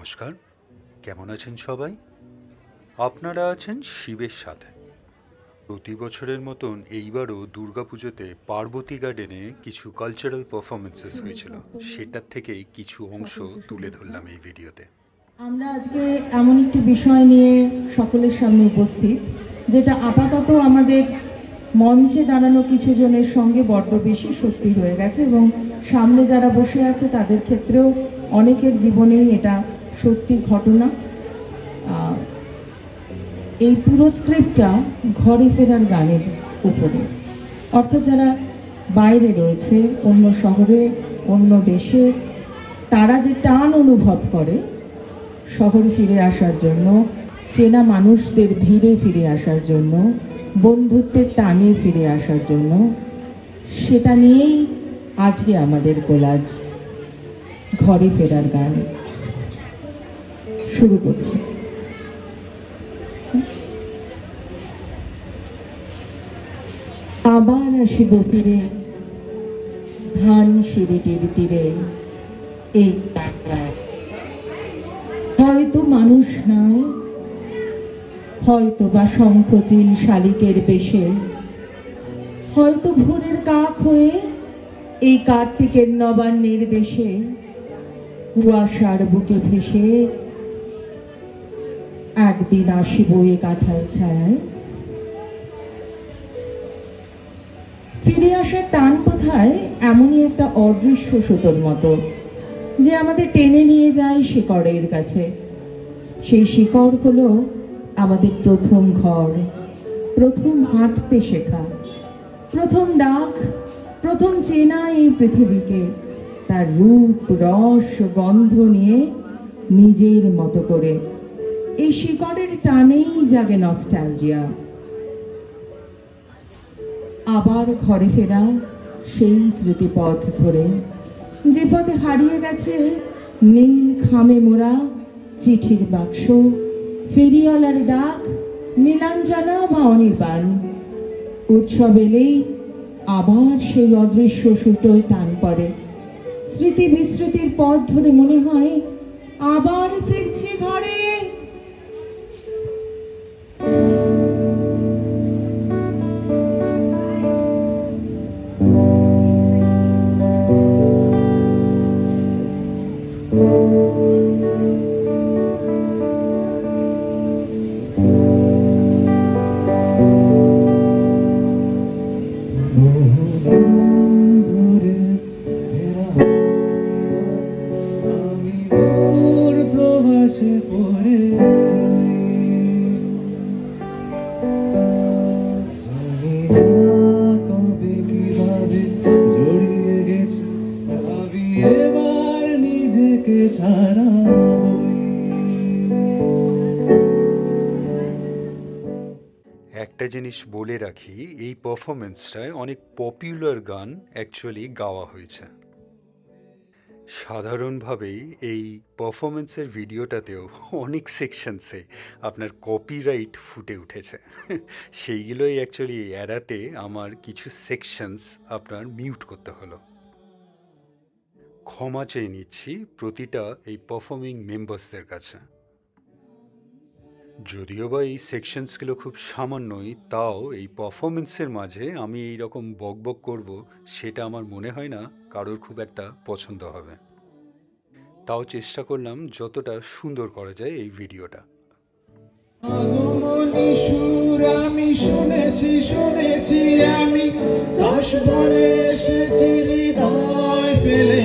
নমস্কার, কেমন আছেন সবাই? আপনারা আছেন শিবের সাথে। প্রতি বছরের মতন এইবারও দুর্গাপুজোতে পার্বতী গার্ডেনে কিছু কালচারাল পারফরমেন্সেস হয়েছিল, সেটার থেকে কিছু অংশ তুলে ধরলাম এই ভিডিওতে। আমরা আজকে এমন একটি বিষয় নিয়ে সকলের সামনে উপস্থিত, যেটা আপাতত আমাদের মঞ্চে দাঁড়ানো কিছু জনের সঙ্গে বড্ড বেশি সত্যি হয়ে গেছে এবং সামনে যারা বসে আছে তাদের ক্ষেত্রেও অনেকের জীবনেই এটা সত্যি ঘটনা। এই পুরো স্ক্রিপ্টটা ঘরে ফেরার গানের উপরে, অর্থাৎ যারা বাইরে রয়েছে, অন্য শহরে অন্য দেশে, তারা যে টান অনুভব করে শহরে ফিরে আসার জন্য, চেনা মানুষদের ভিড়ে ফিরে আসার জন্য, বন্ধুত্বের টানে ফিরে আসার জন্য, সেটা নিয়েই আজকে আমাদের কোলাজ ঘরে ফেরার গান শুরু করছি। আবার আসিব ফিরে ধান সিঁড়িটির তীরে, এই হয়তো মানুষ নয়, হয়তো বা শঙ্খচিল শালিকের বেশে, হয়তো ভোরের কাক হয়ে এই কার্তিকের নবান্নের দেশে কুয়াশার বুকে ভেসে একদিন আসিব এ কাঁঠাল ছায়ায়। ফিরে আসার টান কোথায় এমনই একটা অদৃশ্য সুতোর মতো, যে আমাদের টেনে নিয়ে যায় শিকড়ের কাছে। সেই শিকড় হলো আমাদের প্রথম ঘর, প্রথম হাঁটতে শেখা, প্রথম ডাক, প্রথম চেনা এই পৃথিবীকে, তার রূপ রস গন্ধ নিয়ে নিজের মতো করে। এই শিকড়ের টানেই জাগে নস্টালজিয়া। আবার ঘরে ফেরা সেই স্মৃতিপথ ধরে, যে পথে হারিয়ে গেছে নীল খামে মোড়া চিঠির বাক্স, ফেরিওয়ালার ডাক, নীলাঞ্জনা বা অনির্বাণ। উৎসব এলেই আবার সেই অদৃশ্য সুতোয় টান পড়ে। স্মৃতি বিস্মৃতির পথ ধরে মনে হয় আবার ফিরছি ঘরে। একটা জিনিস বলে রাখি, এই পারফরমেন্সটায় অনেক পপুলার গান অ্যাকচুয়ালি গাওয়া হয়েছে। সাধারণভাবেই এই পারফরমেন্সের ভিডিওটাতেও অনেক সেকশনসে আপনার কপিরাইট ফুটে উঠেছে। সেইগুলোই অ্যাকচুয়ালি এড়াতে আমার কিছু সেকশনস আপনার মিউট করতে হলো। ক্ষমা চেয়ে নিচ্ছি প্রতিটা এই পারফর্মিং মেম্বার্সদের কাছে। যদিও বা এই সেকশনসগুলো খুব সামান্যই, তাও এই পারফরমেন্সের মাঝে আমি এই রকম বকবক করব সেটা আমার মনে হয় না কারোর খুব একটা পছন্দ হবে। তাও চেষ্টা করলাম যতটা সুন্দর করা যায় এই ভিডিওটা। আমি শুনেছি শুনেছি আমি কাশ বনে এসেছি হৃদয় ফেলে,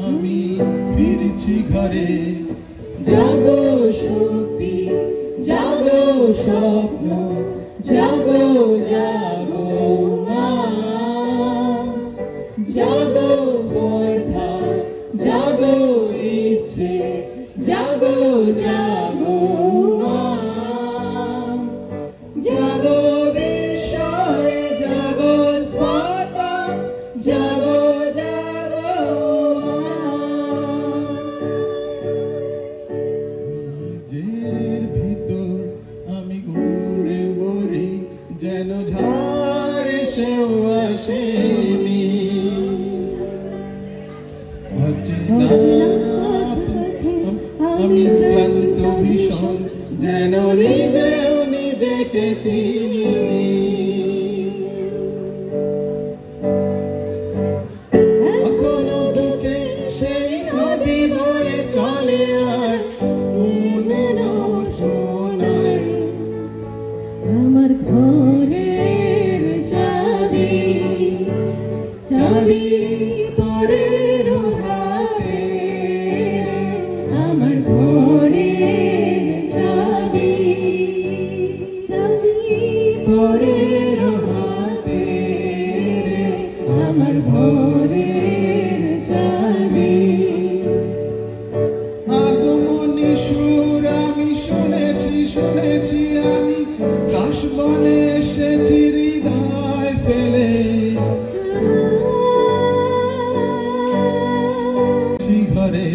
আমি ফিরছি ঘরে। জাগো শক্তি, জাগো স্বপ্ন, জাগো জাগো মা, জাগো স্পর্ধা, জাগো ইচ্ছে, জাগো জাগো মা, জাগো বিস্ময়, জাগো স্পর্ধা, জাগো জাগো মা। নিজের ভিতর আমি ঘুরে মরি, যেন আমি ক্লান্ত ভীষণ, যেন নিজেও নিজেকে চিনি। এখনো বুকে সেই নদী বয়ে চলে, আর যেন শোনায় আমার ঘরের চাবি, চাবি পরের হাতে, আমার ঘরের চাবি, চাবি পরের হাতে, আমার ঘরের চাবি। আগমনী সুর আমি শুনেছি, শুনেছি আমি কাশবনে এসেছি হৃদয় ফেলে, ঘরে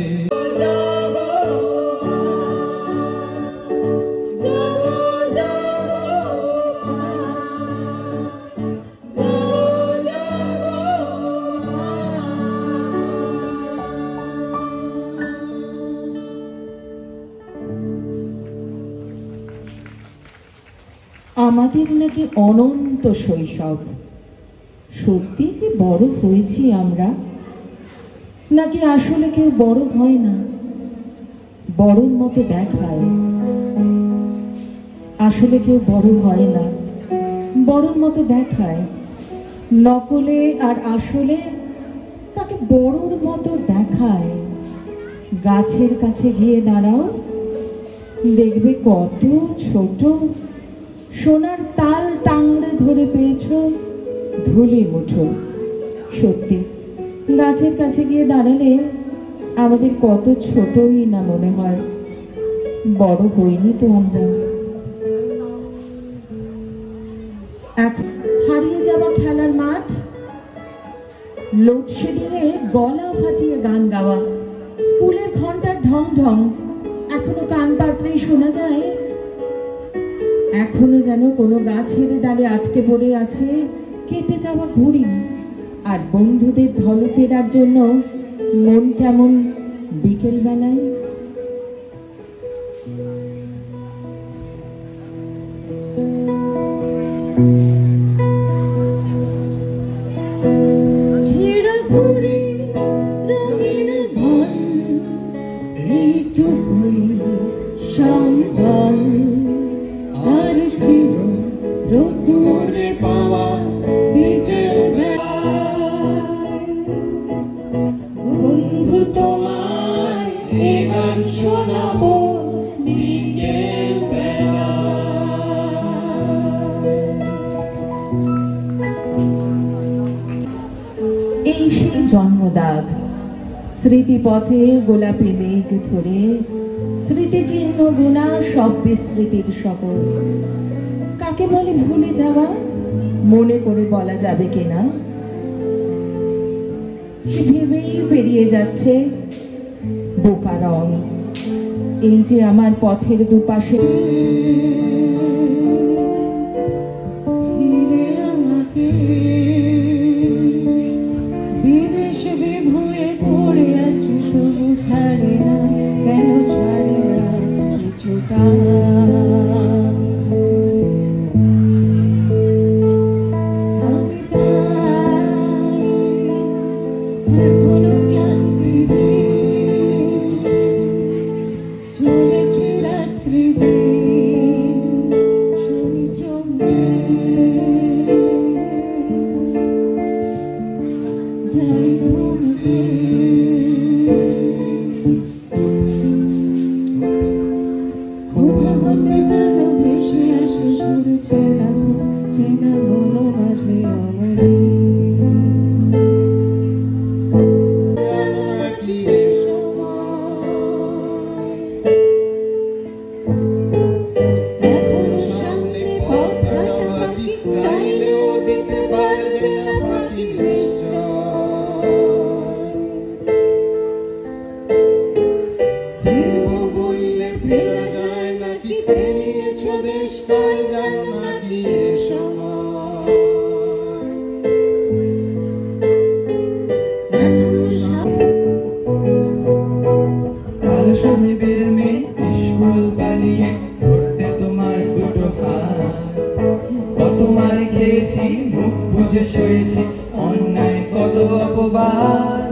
আমাদের নাকি অনন্ত শৈশব। সত্যি কি বড় হয়েছি আমরা, নাকি আসলে কেউ বড় হয় না, বড়র মতো দেখায়? আসলে কেউ বড় হয় না, বড়র মতো দেখায়। নকলে আর আসলে তাকে বড়র মতো দেখায়। গাছের কাছে গিয়ে দাঁড়াও, দেখবে কত ছোট। সোনার তাল টাংড়ে ধরে পেয়েছ ধুলি মুঠো। সত্যি গাছের কাছে গিয়ে দাঁড়ালে আমাদের কত ছোটই না মনে হয়। বড় হইনি তো আমরা। এখন হারিয়ে যাওয়া খেলার মাঠ, লোডশেডিং এ গলা ফাটিয়ে গান গাওয়া, স্কুলের ঘন্টার ঢং ঢং এখনো কান পাতলেই শোনা যায়। এখনো যেন কোনো গাছের ডালে আটকে পড়ে আছে কেটে যাওয়া ঘুড়ি। আর বন্ধুদের ধলে ফেরার জন্য মন কেমন বিকেল বেলায়। ছেঁড়া ঘুড়ি রঙিন বল, এইটুকুই সম্বল। আর ছিল রোদ্দুরে পাওয়া বিকেল বন্ধু, তোমায় এ গান শোনাবো বিকেল বেলা। এই সেই জন্মদাগ, স্মৃতিপথে গোলাপি মেঘ ধরে, স্মৃতিচিহ্ন গুণা সব বিস্মৃতির শহর। কাকে বলে ভুলে যাওয়া, মনে করে বলা যাবে কিনা? সে ভেবেই পেরিয়ে যাচ্ছে বোকা রং। এই যে আমার পথের দুপাশে, বিদেশ বিভুয়ে পড়ে আছে, শুধু ছাড়ে না, কেন ছাড়ে না কিছুটা। এখনো ক্লান্তি চলেছে রাত্রি দিন, শুনি চমকে যাই ঘুমকে। কোথা সাহেবের মেয়ে স্কুল পালিয়ে ধরতে তোমার দুটো হাত। কত মার খেয়েছি, মুখ বুঝে সয়েছি অন্যায় কত অপবাদ।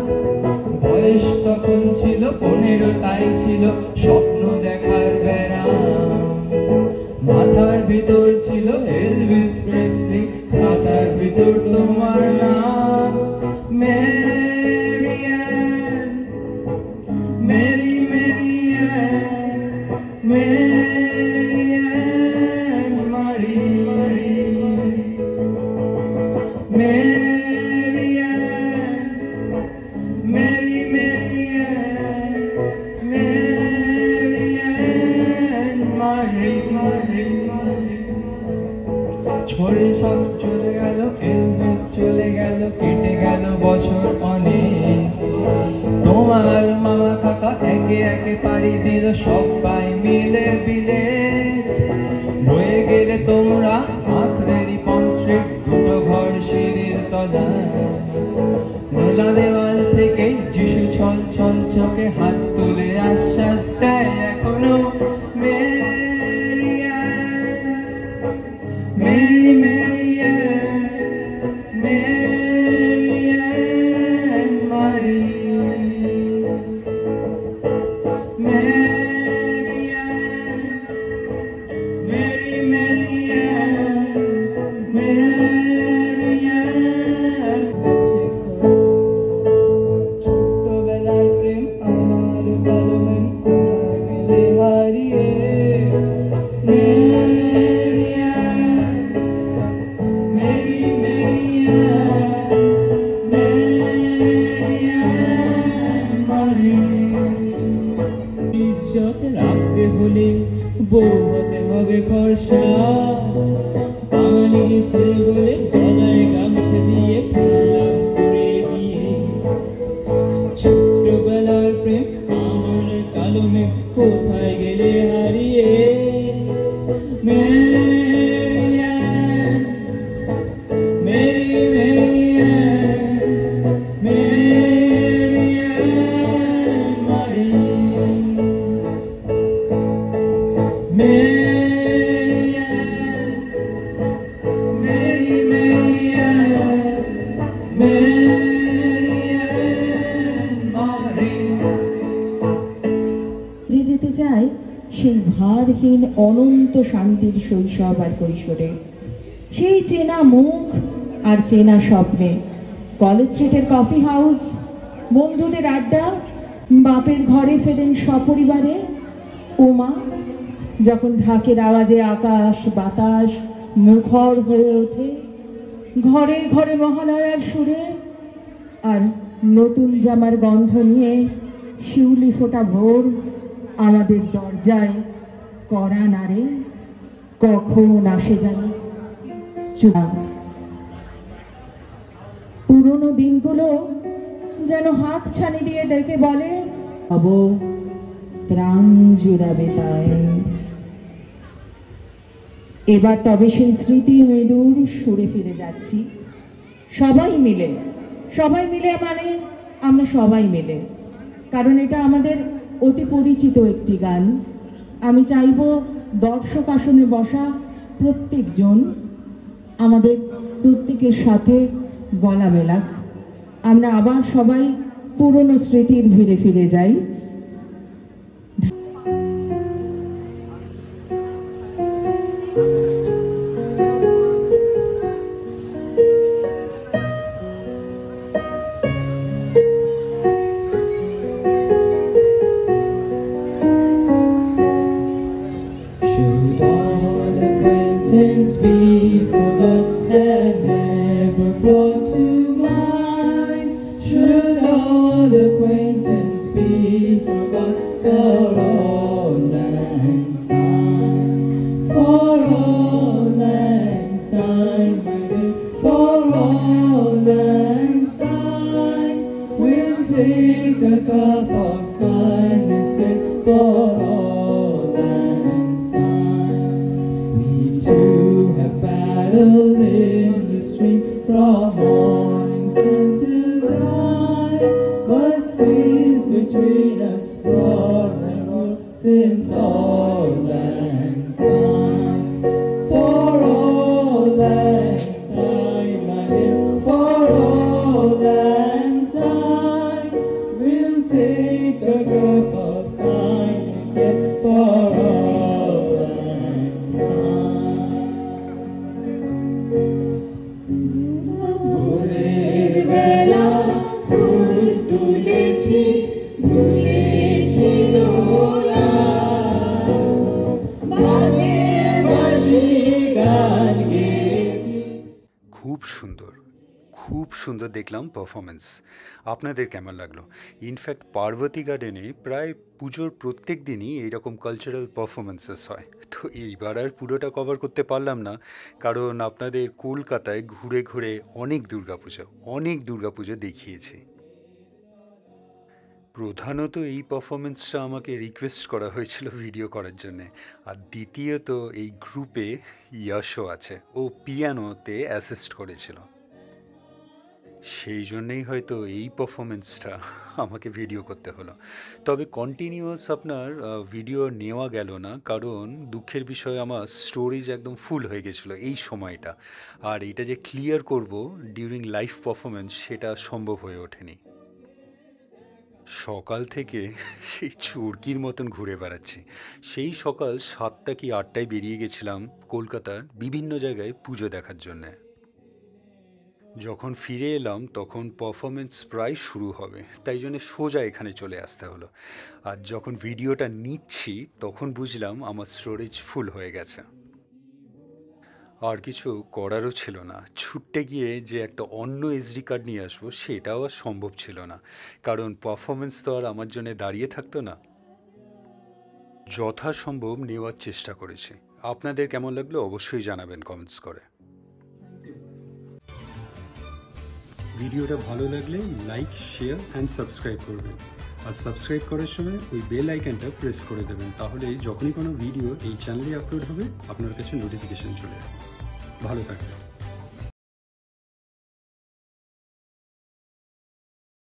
বয়স তখন ছিল 15, তাই ছিল স্বপ্ন দেখার বেড়া। মাথার ভিতর ছিল এলভিস প্রেসলি, খাতার ভিতর তোমার নাম Mary Ann, Mary Mary Ann, Mary Ann মারি, Mary Ann, Mary Mary Ann, Mary Ann মারি, মারি, মারি। ঝড়ে সব চলে গেল, এলভিস চলে গেল, কেটে গেল বছর অনেক। তোমার মামা কাকা একে একে পাড়ি দিল সবাই মিলে বিলেত। রয়ে গেলে তোমরা আখড়েরি পঞ্চ স্ট্রিট, দুটো ঘর সিঁড়ির তলায়। নোলা দেওয়াল থেকে যিশু ছল ছল চোখে হাত তুলে আশ্বাস দেয় এখনো Mary Ann, Mary Mary Ann, Mary Ann মারি, Mary Ann, Mary Mary Ann, Mary Ann. ছোট্টবেলার প্রেম আমার কলমে কোথায় গেলে হারিয়ে, Mary Ann, Mary Mary Ann, Mary Ann মারি। ইজ্জত রাখতে হলে বউ হতে হবে ফর্সা, বাঙালি সে বলে গলায় গামছা দিয়ে ফেললাম করে বিয়ে। ছোট্টবেলার প্রেম আমার কালমে কোথায় গেলে হারিয়ে, Mary Ann, Mary Mary Ann, Mary Ann মারি, Mary Ann, Mary Mary Ann, Mary Ann মারি। ফিরে যেতে চায় সেই ভারহীন অনন্ত শান্তির শৈশব আর কৈশোরে, সেই চেনা মুখ আর চেনা স্বপ্নে। কলেজ স্ট্রিটের কফি হাউস, বন্ধুদের আড্ডা, বাপের ঘরে ফেরেন সপরিবারে। উমা যখন ঢাকের আওয়াজে আকাশ বাতাস মুখর হয়ে ওঠে, ঘরে ঘরে মহালয়ার সুরে, আর নতুন জামার গন্ধ নিয়ে শিউলি ফোটা ভোর আমাদের দরজায় কড়া নাড়ে, কখন আসে জানি চুপ। পুরনো দিনগুলো যেন হাত ছানি দিয়ে ডেকে বলে, হব প্রাণ জুড়াবে তাই। এবার তবে সেই স্মৃতি মৃদুর সুরে ফিরে যাচ্ছি, সবাই মিলে। সবাই মিলে মানে আমরা সবাই মিলে, কারণ এটা আমাদের অতি পরিচিত একটি গান। আমি চাইব দর্শক আসনে বসা প্রত্যেকজন আমাদের প্রত্যেকের সাথে গলা মেলাক। আমরা আবার সবাই পুরনো স্মৃতির ভিড়ে ফিরে যাই। Should all acquaintance be forgot and never brought to mind? Should all acquaintance be forgot for all lang syne? For all lang syne, my dear, for all lang syne, we'll take a cup of kindness and for all lang syne. We two have battled in the stream from morning sun till dawn, but seas between us broad and since all lang syne, for all lang syne, my dear, for all lang syne, we'll take a cup of kindness, yet for all lang syne. ভোরের বেলা ফুল তুলেছি, তুলেছি দোলা, বাজে বাঁশি গান গেয়েছি। খুব সুন্দর, খুব সুন্দর দেখলাম পারফরমেন্স। আপনাদের কেমন লাগলো? ইনফ্যাক্ট পার্বতী গার্ডেনে প্রায় পুজোর প্রত্যেক দিনই এইরকম কালচারাল পারফরমেন্সেস হয়। তো এইবার আর পুরোটা কভার করতে পারলাম না, কারণ আপনাদের কলকাতায় ঘুরে ঘুরে অনেক দুর্গাপুজো দেখিয়েছি। প্রধানত এই পারফরমেন্সটা আমাকে রিকোয়েস্ট করা হয়েছিল ভিডিও করার জন্যে, আর দ্বিতীয়ত এই গ্রুপে ইয়াশও আছে, ও পিয়ানোতে অ্যাসিস্ট করেছিল। সেই জন্যেই হয়তো এই পারফরমেন্সটা আমাকে ভিডিও করতে হলো। তবে কন্টিনিউয়াস আপনার ভিডিও নেওয়া গেল না, কারণ দুঃখের বিষয় আমার স্টোরেজ একদম ফুল হয়ে গেছিলো এই সময়টা, আর এটা যে ক্লিয়ার করব ডিউরিং লাইভ পারফরমেন্স সেটা সম্ভব হয়ে ওঠেনি। সকাল থেকে সেই চোরকির মতন ঘুরে বেড়াচ্ছি। সেই সকাল 7টা কি 8টায় বেরিয়ে গেছিলাম কলকাতার বিভিন্ন জায়গায় পুজো দেখার জন্যে। যখন ফিরে এলাম তখন পারফরমেন্স প্রায় শুরু হবে, তাই জন্য সোজা এখানে চলে আসতে হলো। আর যখন ভিডিওটা নিচ্ছি তখন বুঝলাম আমার স্টোরেজ ফুল হয়ে গেছে। আর কিছু করারও ছিল না, ছুটতে গিয়ে যে একটা অন্য এসডি কার্ড নিয়ে আসবো সেটাও আর সম্ভব ছিল না, কারণ পারফরমেন্স তো আর আমার জন্য দাঁড়িয়ে থাকতো না। যথাসম্ভব নেওয়ার চেষ্টা করেছি। আপনাদের কেমন লাগলো অবশ্যই জানাবেন কমেন্টস করে। ভিডিওটা ভালো লাগলে লাইক, শেয়ার অ্যান্ড সাবস্ক্রাইব করবেন। আর সাবস্ক্রাইব করার সময় ওই বেল আইকনটা প্রেস করে দেবেন, তাহলে যখনই কোনো ভিডিও এই চ্যানেলে আপলোড হবে আপনার কাছে নোটিফিকেশন চলে যাবে। ভালো থাকবেন।